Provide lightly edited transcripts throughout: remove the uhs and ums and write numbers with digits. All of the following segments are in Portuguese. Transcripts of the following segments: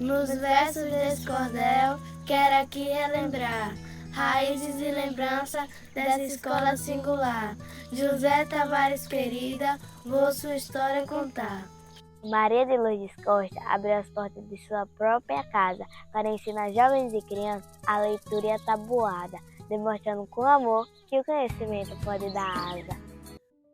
Nos versos desse cordel, quero aqui relembrar raízes e lembrança dessa escola singular. José Tavares querida, vou sua história contar. Maria de Lourdes Costa abriu as portas de sua própria casa para ensinar jovens e crianças a leitura e a tabuada, demonstrando com amor que o conhecimento pode dar asa.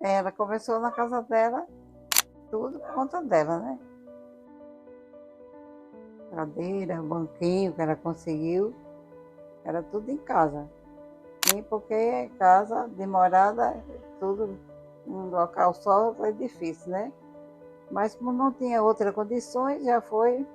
Ela começou na casa dela, tudo por conta dela, né? Cadeira, banquinho que ela conseguiu, era tudo em casa. E porque casa de morada, tudo num local só, foi difícil, né? Mas como não tinha outras condições, já foi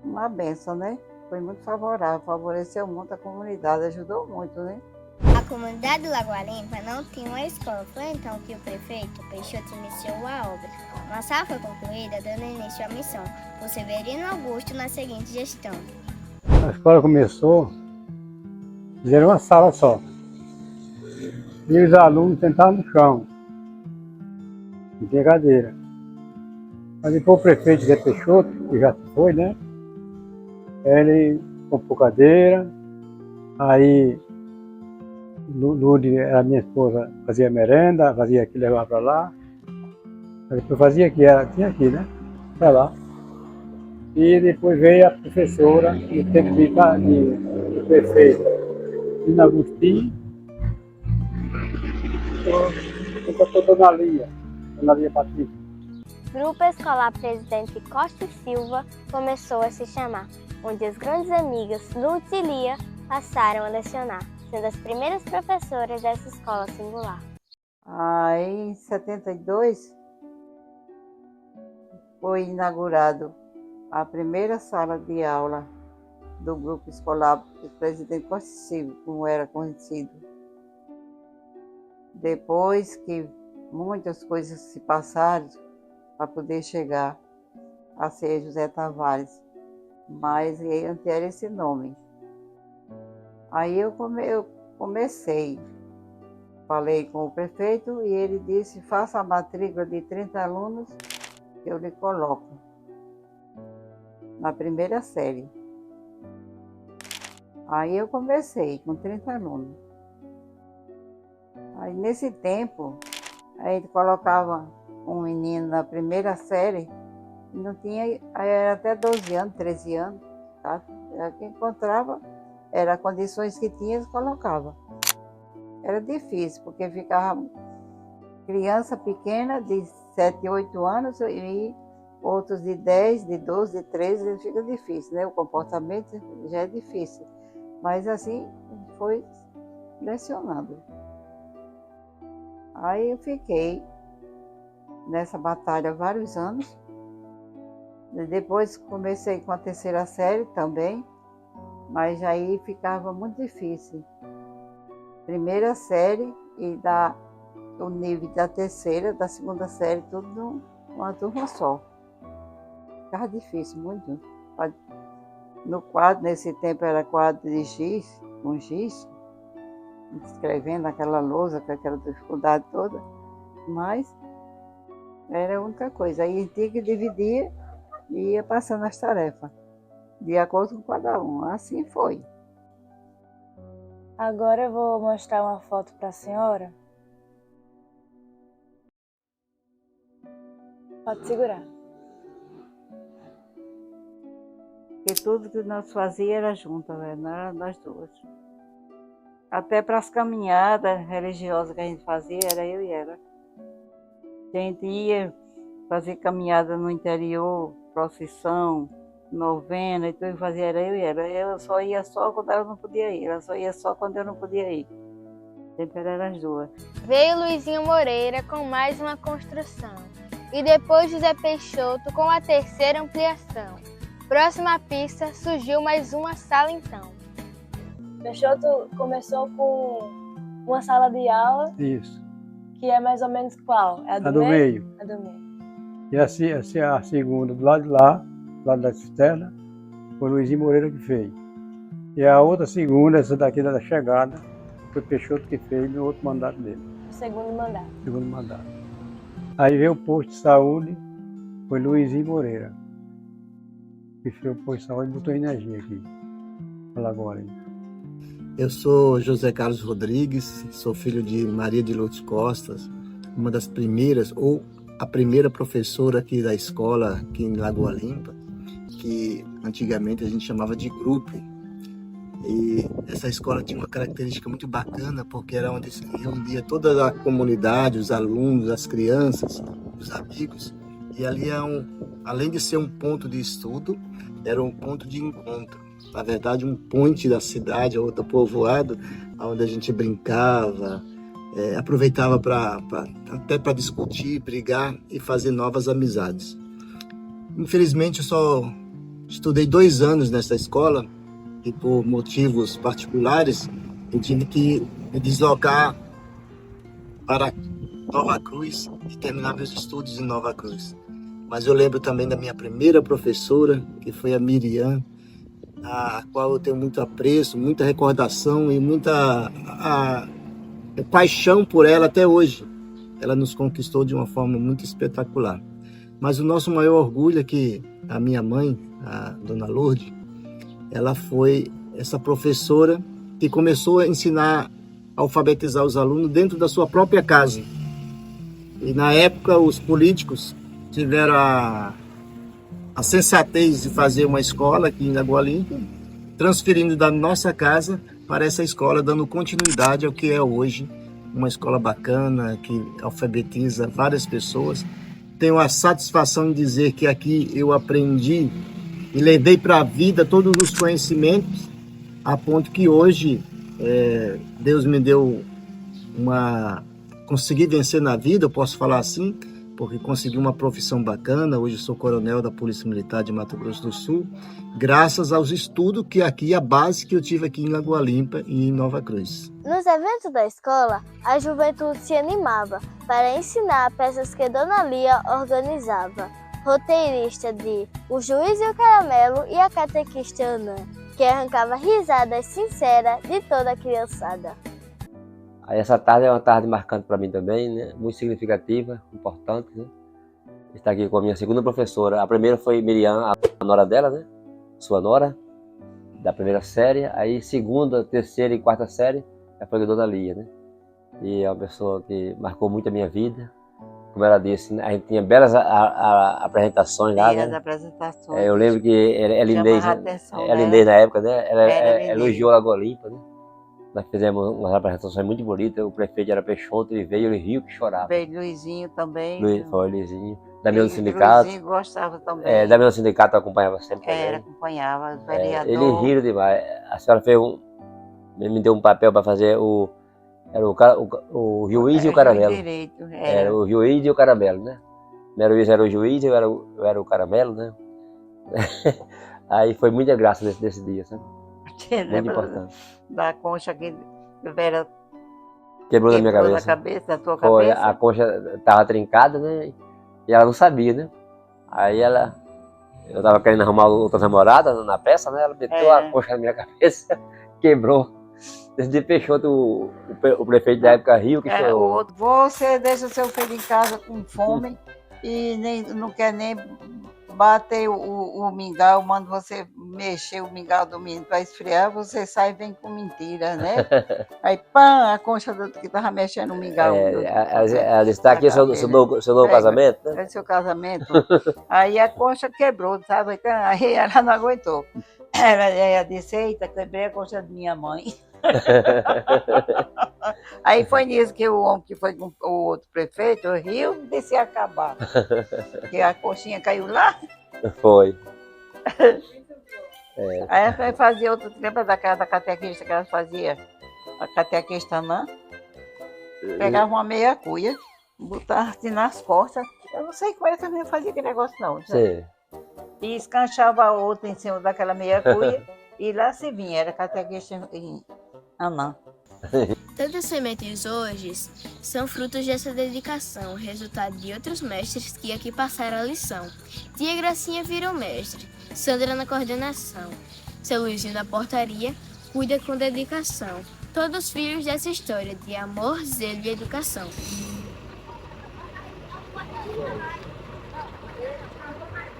uma benção, né? Foi muito favorável, favoreceu muito a comunidade, ajudou muito, né? A comunidade do Lagoa Limpa não tinha uma escola, foi então que o prefeito Peixoto iniciou a obra. Uma sala foi concluída, dando início à missão, por Severino Augusto na seguinte gestão. A escola começou, fizeram uma sala só. E os alunos sentavam no chão, não tinha cadeira. Mas depois o prefeito Zé Peixoto, que já foi, né? Ele comprou cadeira, aí Lourdes, a minha esposa, fazia merenda, fazia aqui, levava para lá. Aí depois fazia aqui, tinha aqui, né? Para lá. E depois veio a professora, no tempo do prefeito Dina Agostinho, contratou Dona Lia Patrícia. Grupo Escolar Presidente Costa e Silva começou a se chamar, onde as grandes amigas Lourdes e Lia passaram a lecionar, sendo as primeiras professoras dessa escola singular. Aí, em 72, foi inaugurado a primeira sala de aula do Grupo Escolar Presidente Costa e Silva, como era conhecido. Depois que muitas coisas se passaram para poder chegar a ser José Tavares, mas antes era esse nome. Aí eu comecei, falei com o prefeito e ele disse, faça a matrícula de 30 alunos, que eu lhe coloco na primeira série. Aí eu comecei com 30 alunos. Aí nesse tempo, a gente colocava um menino na primeira série, e não tinha, aí era até 12 anos, 13 anos, tá? Quem encontrava, era condições que tinha, eles colocava. Era difícil, porque ficava criança pequena de 7, 8 anos e outros de 10, de 12, de 13, fica difícil, né? O comportamento já é difícil. Mas assim, foi lecionando. Aí eu fiquei nessa batalha vários anos. Depois comecei com a terceira série também, mas aí ficava muito difícil. Primeira série e o nível da terceira, da segunda série, tudo numa turma só. Ficava difícil, muito. No quadro, nesse tempo era quadro de giz, com giz, escrevendo naquela lousa, com aquela dificuldade toda, mas era a única coisa. Aí tinha que dividir e ia passando as tarefas, de acordo com cada um. Assim foi. Agora eu vou mostrar uma foto para a senhora. Pode segurar. Porque tudo que nós fazíamos era junto, não era nós duas. Até para as caminhadas religiosas que a gente fazia, era eu e ela. A gente ia fazer caminhada no interior, procissão, novena, então eu fazia, era eu e ela. Ela só ia só quando ela não podia ir, ela só ia só quando eu não podia ir. Sempre eram as duas. Veio Luizinho Moreira com mais uma construção. E depois José Peixoto com a terceira ampliação. Próxima pista surgiu mais uma sala então. Peixoto começou com uma sala de aula. Isso. Que é mais ou menos qual? É a do meio? A do meio. E a segunda, do lado de lá, do lado da cisterna, foi o Luizinho Moreira que fez. E a outra segunda, essa daqui da chegada, foi o Peixoto que fez no outro mandato dele. O segundo mandato. Segundo mandato. Aí veio o posto de saúde, foi Luizinho Moreira. que se opôs saúde e botou energia aqui, na Lagoa Limpa. Eu sou José Carlos Rodrigues, sou filho de Maria de Lourdes Costas, uma das primeiras, ou a primeira professora aqui da escola, aqui em Lagoa Limpa, que antigamente a gente chamava de grupo. E essa escola tinha uma característica muito bacana, porque era onde se reunia toda a comunidade, os alunos, as crianças, os amigos. E ali, além de ser um ponto de estudo, era um ponto de encontro. Na verdade, um ponte da cidade, outro povoado, onde a gente brincava, aproveitava até para discutir, brigar e fazer novas amizades. Infelizmente, eu só estudei 2 anos nessa escola e, por motivos particulares, eu tive que me deslocar para Nova Cruz e terminar meus estudos em Nova Cruz. Mas eu lembro também da minha primeira professora, que foi a Miriam, a qual eu tenho muito apreço, muita recordação e muita paixão por ela até hoje. Ela nos conquistou de uma forma muito espetacular. Mas o nosso maior orgulho é que a minha mãe, a Dona Lourdes, ela foi essa professora que começou a ensinar, a alfabetizar os alunos dentro da sua própria casa. E na época os políticos tiveram a sensatez de fazer uma escola aqui em Lagoa Limpa, transferindo da nossa casa para essa escola, dando continuidade ao que é hoje uma escola bacana, que alfabetiza várias pessoas. Tenho a satisfação de dizer que aqui eu aprendi e levei para a vida todos os conhecimentos, a ponto que hoje Deus me deu consegui vencer na vida, eu posso falar assim, porque consegui uma profissão bacana. Hoje sou coronel da Polícia Militar de Mato Grosso do Sul, graças aos estudos que aqui, a base que eu tive aqui em Lagoa Limpa e em Nova Cruz. Nos eventos da escola, a juventude se animava para ensinar peças que Dona Lia organizava. Roteirista de O Juiz e o Caramelo e a catequista Anã, que arrancava risadas sinceras de toda a criançada. Aí essa tarde é uma tarde marcante para mim também, né? Muito significativa, importante, né? Estar aqui com a minha segunda professora. A primeira foi Miriam, a nora dela, né? Sua nora, da primeira série. Aí segunda, terceira e quarta série, foi a Dona Lia, né? E é uma pessoa que marcou muito a minha vida. Como ela disse, a gente tinha belas apresentações lá, né? As apresentações. Eu lembro que ela Inês na época, né? Ela elogiou a Lagoa Limpa, né? Nós fizemos umas apresentações muito bonitas. O prefeito era Peixoto, ele veio, ele riu que chorava. Veio Luizinho também. Foi Luizinho. Damião do sindicato. Luizinho gostava também. Damião do sindicato acompanhava sempre. Acompanhava, o vereador. Ele riu demais. A senhora me deu um papel para fazer era o juiz e o caramelo. Era o juiz e o caramelo, né? Primeiro vez era o juiz e eu era o caramelo, né? Aí foi muita graça desse dia, sabe? Muito importante. Da concha que Vera quebrou na minha cabeça. Da tua foi, cabeça. A concha estava trincada, né? E ela não sabia, né? Aí eu estava querendo arrumar outra namorada na peça, né? Ela meteu a concha na minha cabeça, quebrou. Esse dia Peixoto, o prefeito da época riu que chorou. Você deixa seu filho em casa com fome e não quer nem bater o mingau, manda você mexer o mingau do menino para esfriar, você sai e vem com mentira, né? Aí, pã, a concha que estava mexendo o mingau. Ela está aqui, seu novo casamento, né? É seu casamento. Aí a concha quebrou, sabe? Aí ela não aguentou. Ela disse, eita, quebrei a concha da minha mãe. Aí foi nisso que o homem que foi com o outro prefeito riu de se acabar. Porque a coxinha caiu lá. Foi. Aí ela fazia outro, lembra da catequista que ela fazia? A catequista Anã. Pegava uma meia cuia, botava assim nas costas. Eu não sei como era que a menina fazia aquele negócio não. Sim. E escanchava a outra em cima daquela meia cuia. E lá se vinha, era catequista Anã. Tantas sementes hoje são frutos dessa dedicação, resultado de outros mestres que aqui passaram a lição. Tia Gracinha virou mestre, Sandra na coordenação, seu Luizinho na portaria, cuida com dedicação. Todos filhos dessa história de amor, zelo e educação.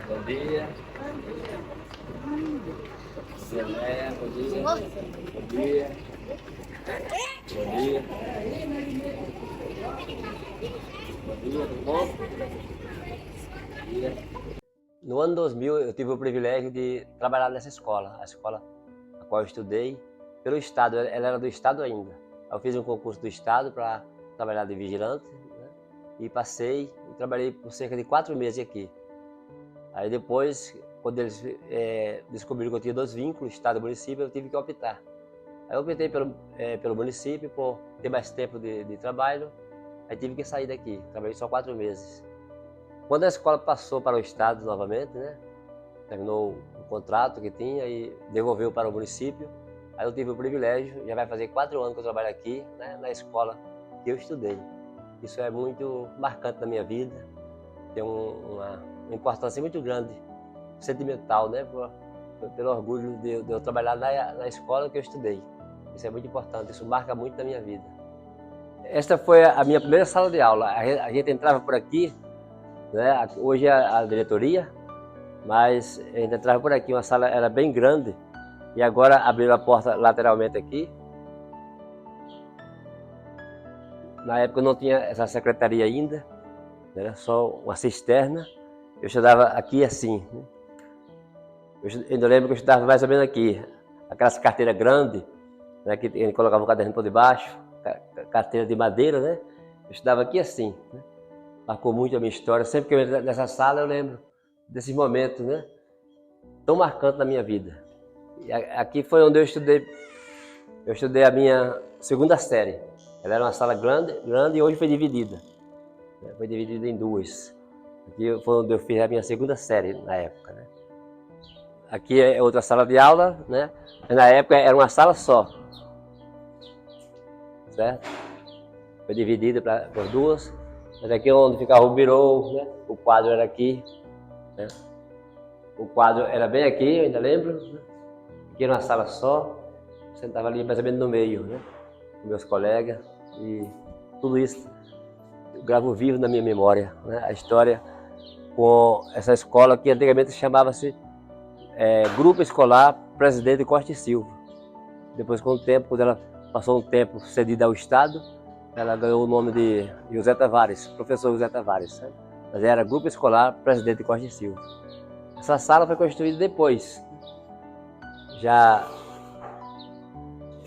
Bom dia. Bom dia. Bom dia. Bom dia. Bom dia, tudo bom? Bom dia. No ano 2000, eu tive o privilégio de trabalhar nessa escola, a escola a qual eu estudei, pelo Estado. Ela era do Estado ainda. Eu fiz um concurso do Estado para trabalhar de vigilante, né? E passei e trabalhei por cerca de 4 meses aqui. Aí depois, quando eles descobriram que eu tinha 2 vínculos, Estado e município, eu tive que optar. Aí eu optei pelo município, por ter mais tempo de trabalho, aí tive que sair daqui. Trabalhei só 4 meses. Quando a escola passou para o Estado novamente, né, terminou o contrato que tinha e devolveu para o município, aí eu tive o privilégio, já vai fazer 4 anos que eu trabalho aqui, né, na escola que eu estudei. Isso é muito marcante na minha vida, tem uma importância muito grande, sentimental, né, pelo orgulho de eu trabalhar na escola que eu estudei. Isso é muito importante, isso marca muito na minha vida. Esta foi a minha primeira sala de aula. A gente entrava por aqui, né? Hoje é a diretoria, mas a gente entrava por aqui, uma sala era bem grande, e agora abriram a porta lateralmente aqui. Na época não tinha essa secretaria ainda, era só uma cisterna. Eu estudava aqui assim, né? Eu ainda lembro que eu estudava mais ou menos aqui, aquelas carteiras grandes, né, que a gente colocava o caderno por debaixo, carteira de madeira, né? Eu estudava aqui assim, né? Marcou muito a minha história. Sempre que eu entro nessa sala eu lembro desses momentos, né, tão marcantes na minha vida. E aqui foi onde eu estudei a minha 2ª série. Ela era uma sala grande e hoje foi dividida. Né? Foi dividida em 2. Aqui foi onde eu fiz a minha 2ª série na época, né? Aqui é outra sala de aula, né? Na época era uma sala só, certo? Foi dividida por 2. Mas aqui é onde ficava o birô, né? O quadro era aqui, né? O quadro era bem aqui, eu ainda lembro, né? Aqui era uma sala só, sentava ali mais ou menos no meio, né? Com meus colegas, e tudo isso eu gravo vivo na minha memória, né? A história com essa escola que antigamente chamava-se Grupo Escolar Presidente Costa e Silva. Depois, com o tempo, quando ela passou um tempo cedida ao Estado, ela ganhou o nome de José Tavares, professor José Tavares, né? Mas era Grupo Escolar Presidente Costa e Silva. Essa sala foi construída depois, já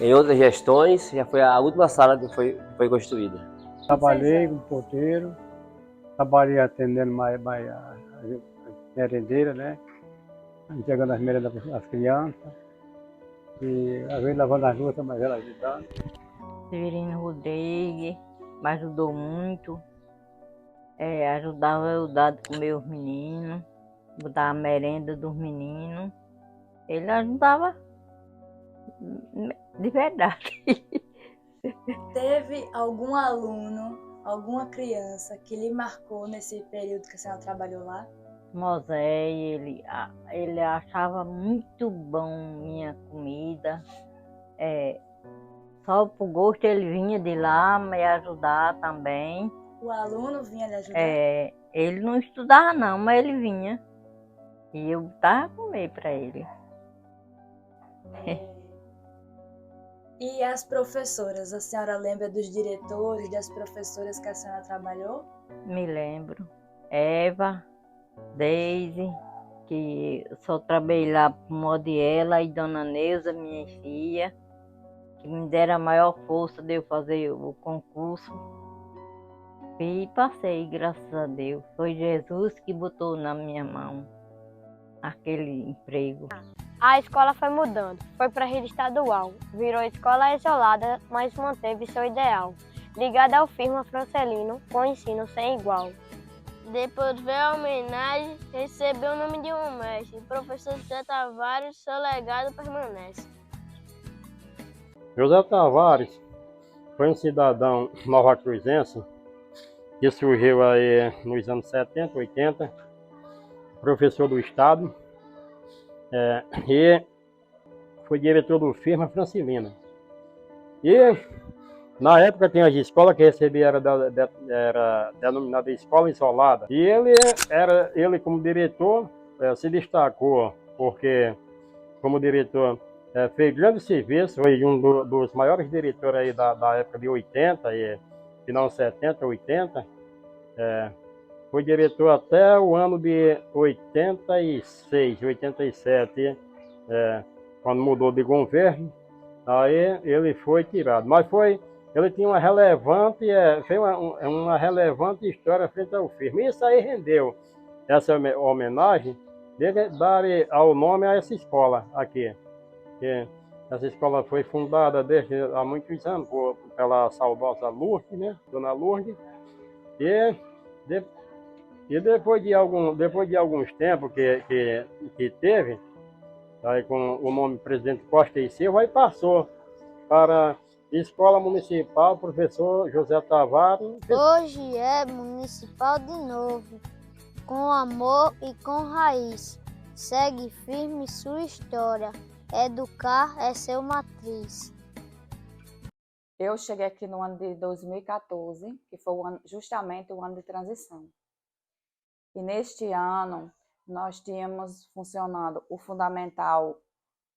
em outras gestões, já foi a última sala que foi construída. Trabalhei como porteiro, trabalhei atendendo a merendeira, né? Entregando as merendas às crianças, e às vezes lavando as louças, mas ela ajudando. Severino Rodrigues me ajudou muito, ajudava eu dar de comer os meninos, botar a merenda dos meninos. Ele ajudava de verdade. Teve algum aluno, alguma criança que lhe marcou nesse período que a senhora trabalhou lá? Mosé, ele achava muito bom minha comida. Só por gosto ele vinha de lá me ajudar também. O aluno vinha lhe ajudar? Ele não estudava não, mas ele vinha. E eu botava comer para ele. E as professoras? A senhora lembra dos diretores, das professoras que a senhora trabalhou? Me lembro. Eva, Deise, que só trabalhei lá por modo de ela, e Dona Neuza, minha filha, que me deram a maior força de eu fazer o concurso. E passei, graças a Deus. Foi Jesus que botou na minha mão aquele emprego. A escola foi mudando, foi para a rede estadual, virou escola isolada, mas manteve seu ideal, ligada ao firma Francelino, com ensino sem igual. Depois veio a homenagem, recebeu o nome de um mestre, o professor José Tavares, seu legado permanece. José Tavares foi um cidadão novacruzense que surgiu aí nos anos 70, 80, professor do Estado, e foi diretor do firma Francelino. E na época tinha as escolas que recebia, era denominada escola isolada. E ele como diretor, se destacou porque como diretor fez grande serviço, foi um dos maiores diretores aí da época de 80, final 70, 80. Foi diretor até o ano de 86, 87, quando mudou de governo, aí ele foi tirado. Mas ele tinha uma relevante, fez uma relevante história frente ao firme. Isso aí rendeu essa homenagem dele dar ao nome a essa escola aqui. Que essa escola foi fundada desde há muitos anos pela saudosa Lourdes, né? Dona Lourdes. E depois de alguns tempos que teve, aí com o nome Presidente Costa e Silva, aí passou para Escola Municipal Professor José Tavares. Hoje é municipal de novo, com amor e com raiz. Segue firme sua história. Educar é seu matriz. Eu cheguei aqui no ano de 2014, que foi justamente o ano de transição. E neste ano, nós tínhamos funcionando o Fundamental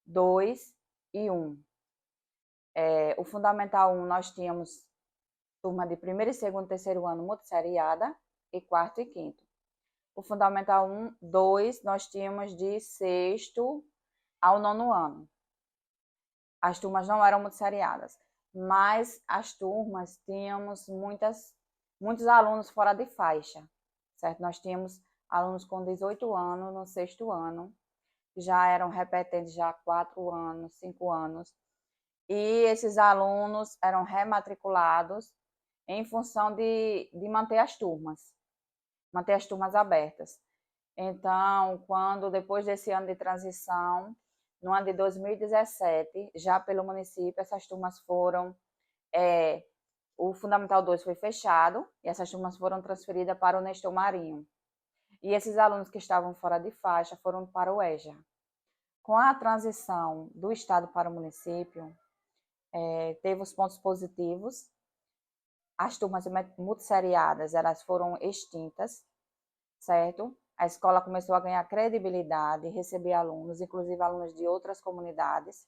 2 e 1. O Fundamental 1 nós tínhamos turma de primeiro e segundo e terceiro ano multisseriada e quarto e quinto. O Fundamental 1, 2 nós tínhamos de sexto ao nono ano. As turmas não eram multisseriadas, mas as turmas tínhamos muitos alunos fora de faixa, certo? Nós tínhamos alunos com 18 anos no sexto ano, já eram repetentes já há 4 anos, 5 anos, e esses alunos eram rematriculados em função de manter as turmas abertas. Então, depois desse ano de transição, no ano de 2017, já pelo município, essas turmas foram... o Fundamental 2 foi fechado e essas turmas foram transferidas para o Nestor Marinho. E esses alunos que estavam fora de faixa foram para o EJA. Com a transição do Estado para o município, teve os pontos positivos. As turmas multisseriadas, elas foram extintas, certo? A escola começou a ganhar credibilidade, receber alunos, inclusive alunos de outras comunidades.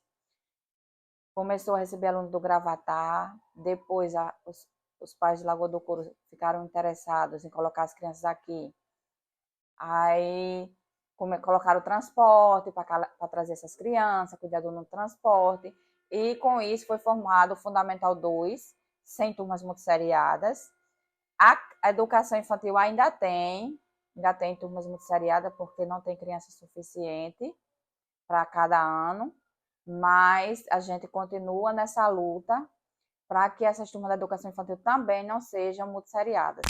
Começou a receber alunos do Gravatar, depois os pais de Lagoa do Couro ficaram interessados em colocar as crianças aqui. Aí colocaram o transporte para trazer essas crianças, cuidador no transporte, e com isso foi formado o Fundamental 2, sem turmas multisseriadas. A educação infantil ainda tem turmas multisseriadas, porque não tem criança suficiente para cada ano, mas a gente continua nessa luta para que essas turmas da educação infantil também não sejam multisseriadas.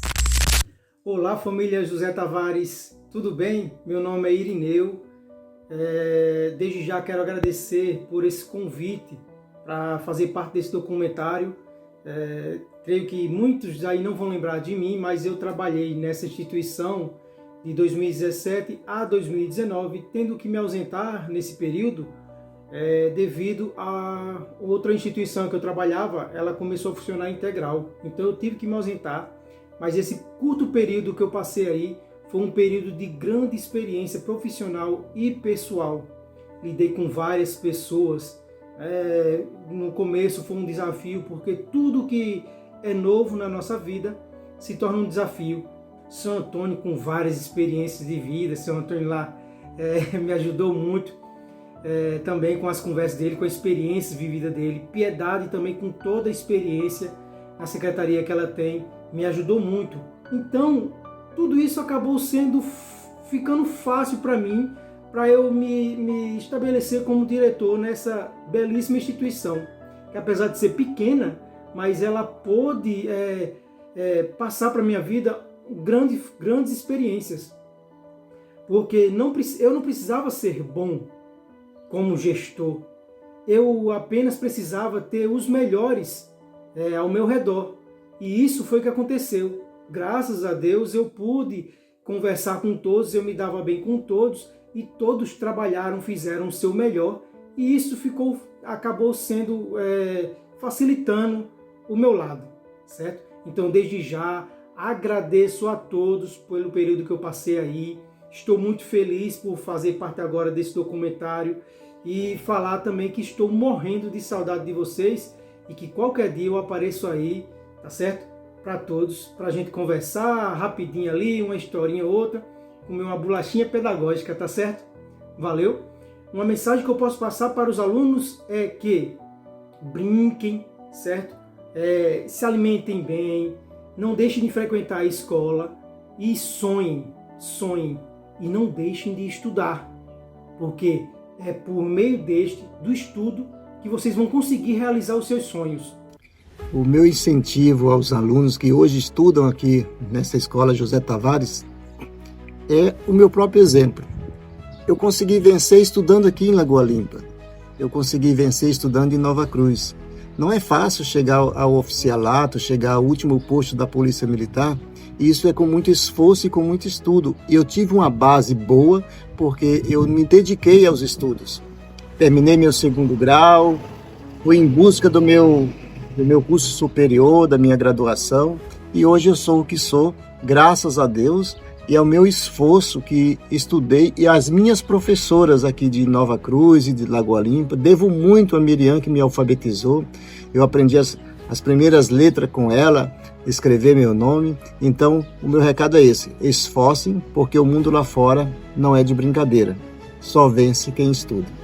Olá, família José Tavares, tudo bem? Meu nome é Irineu. Desde já quero agradecer por esse convite para fazer parte desse documentário. Creio que muitos aí não vão lembrar de mim, mas eu trabalhei nessa instituição de 2017 a 2019, tendo que me ausentar nesse período devido a outra instituição que eu trabalhava, ela começou a funcionar integral. Então eu tive que me ausentar, mas esse curto período que eu passei aí foi um período de grande experiência profissional e pessoal. Lidei com várias pessoas. No começo foi um desafio, porque tudo que é novo na nossa vida se torna um desafio. São Antônio, com várias experiências de vida, São Antônio lá me ajudou muito, também com as conversas dele, com a experiência vivida dele. Piedade também, com toda a experiência na secretaria que ela tem, me ajudou muito. Então, tudo isso acabou ficando fácil para mim, para eu me estabelecer como diretor nessa belíssima instituição, que apesar de ser pequena, mas ela pôde passar para a minha vida grandes experiências, porque eu não precisava ser bom como gestor, eu apenas precisava ter os melhores ao meu redor, e isso foi o que aconteceu. Graças a Deus eu pude conversar com todos, eu me dava bem com todos, e todos trabalharam, fizeram o seu melhor, e isso acabou sendo facilitando o meu lado, certo? Então, desde já, agradeço a todos pelo período que eu passei aí. Estou muito feliz por fazer parte agora desse documentário e falar também que estou morrendo de saudade de vocês e que qualquer dia eu apareço aí, tá certo? Para todos, para a gente conversar rapidinho ali, uma historinha ou outra, comer uma bolachinha pedagógica, tá certo? Valeu? Uma mensagem que eu posso passar para os alunos é que brinquem, certo? Se alimentem bem, não deixem de frequentar a escola e sonhem e não deixem de estudar, porque é por meio do estudo que vocês vão conseguir realizar os seus sonhos. O meu incentivo aos alunos que hoje estudam aqui nessa escola José Tavares é o meu próprio exemplo. Eu consegui vencer estudando aqui em Lagoa Limpa. Eu consegui vencer estudando em Nova Cruz. Não é fácil chegar ao oficialato, chegar ao último posto da Polícia Militar. Isso é com muito esforço e com muito estudo. E eu tive uma base boa porque eu me dediquei aos estudos. Terminei meu 2º grau, fui em busca do meu curso superior, da minha graduação. E hoje eu sou o que sou, graças a Deus, e ao meu esforço que estudei e às minhas professoras aqui de Nova Cruz e de Lagoa Limpa. Devo muito a Miriam, que me alfabetizou. Eu aprendi as primeiras letras com ela, escrever meu nome. Então, o meu recado é esse: esforcem, porque o mundo lá fora não é de brincadeira. Só vence quem estuda.